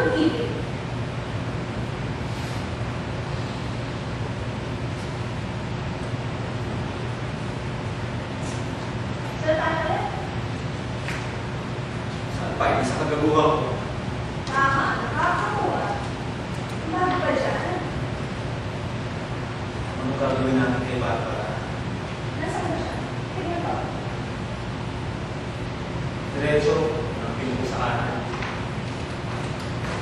pag-ibig? Saan tayo ulit? Saan pa? Hindi sa kagaguhan ko. Nakakakuha. Bago pa dyan? Ano gagawin natin kay Barbara? Nasaan ba siya? Tignan ko. Diretso, ang pinto sa kanan.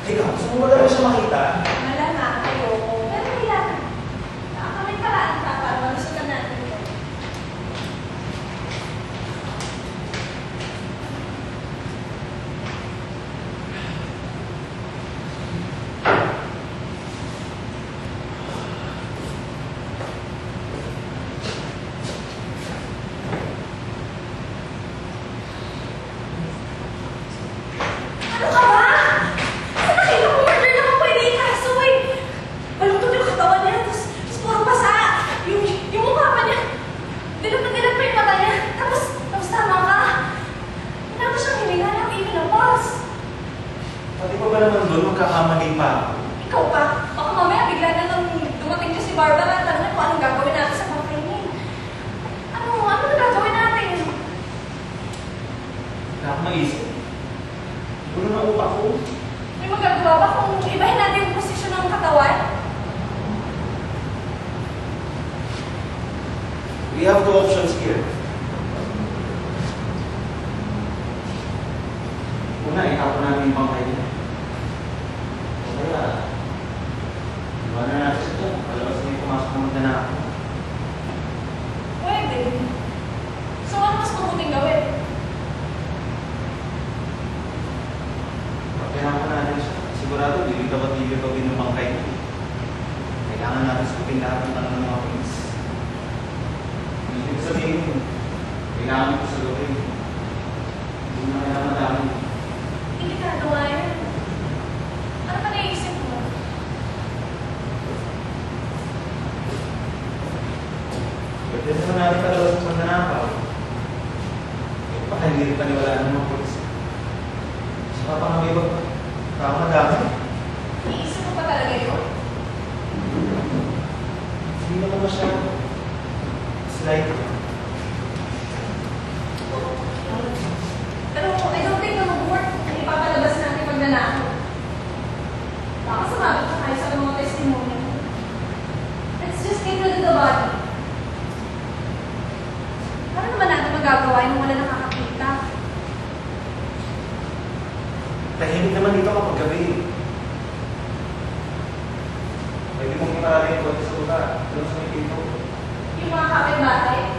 Teka, gusto mo ba talaga siya makita? Wala nga, ayoko. Pero kailangan. May paraan ka para malusutan natin ito. Ano ka ba? Sa nakita ko, murder na kung pwede ikaso eh. Balutod yung katawan niya, tapos puro basa. Yung mukha pa niya, dilat na dilat pa yung mata niya. Tapos tama ka. Wala ko siyang hininga ng inilabas. Pati pa ba naman doon magkakamali pa ako? Ikaw pa, baka mamaya bigla na nang dumating niya si Barbara at tanong kung anong gagawin natin sa bahay niya. Ano na gagawin natin? Wala akong maisip. Gulo na utak ko. May magagawa ba kung ibahin natin yung posisyon ng katawan? We have two options here. Una, ihapon namin yung bangkay niya. O kaya, iba na natin siya dyan. Palabas na yung pumasok ng magnanakaw. Pwede. So ano mas mabuting gawin? Pagkinapan natin siya. Sigurado, bibig-bibig ng bangkay niya. Kailangan natin sabihin lahat ng tanong ng mga polis. Ibig sabihin, kailangan ko sa gawin. Hindi na kaya madami. Hindi ka nagawa yun. Ano ka naisip mo? Pwede naman natin kalabas sa magnanakaw. Baka hindi rin paniwalaan ng mga polis. Saka pa nga may iba tao madami. Iisip mo pa talaga yun? Hindi naman masyado. Slide. Pero I don't think na mag-work kung ipapalabas natin magnanakaw. Baka sumabit pa tayo sa mga testimony. Let's just get rid of the body. Ano naman natin magagawa yung wala nakakakita? Tahimik naman dito kapag gabi. Pwede mong iparali yung kote sa lugar. Doon sa may pinto. Yung mga kapitbahay?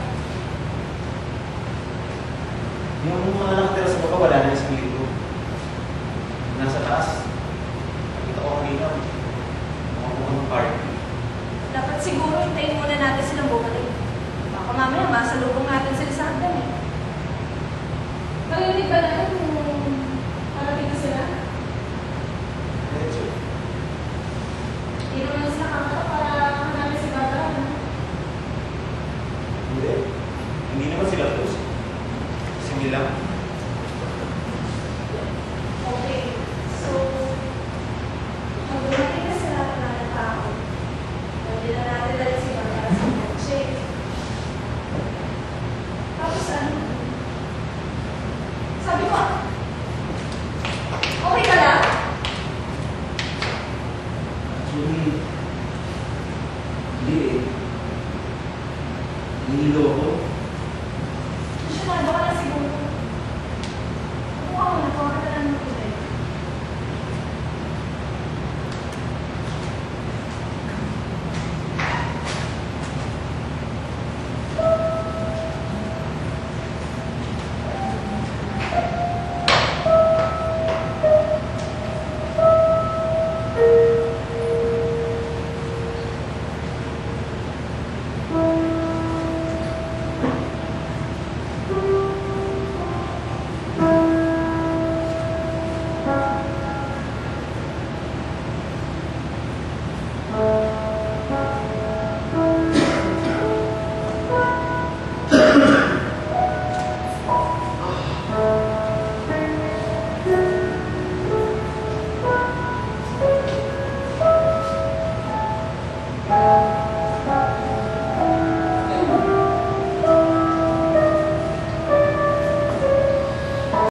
Yung mga nakatira sa baba, wala na yung espiritu.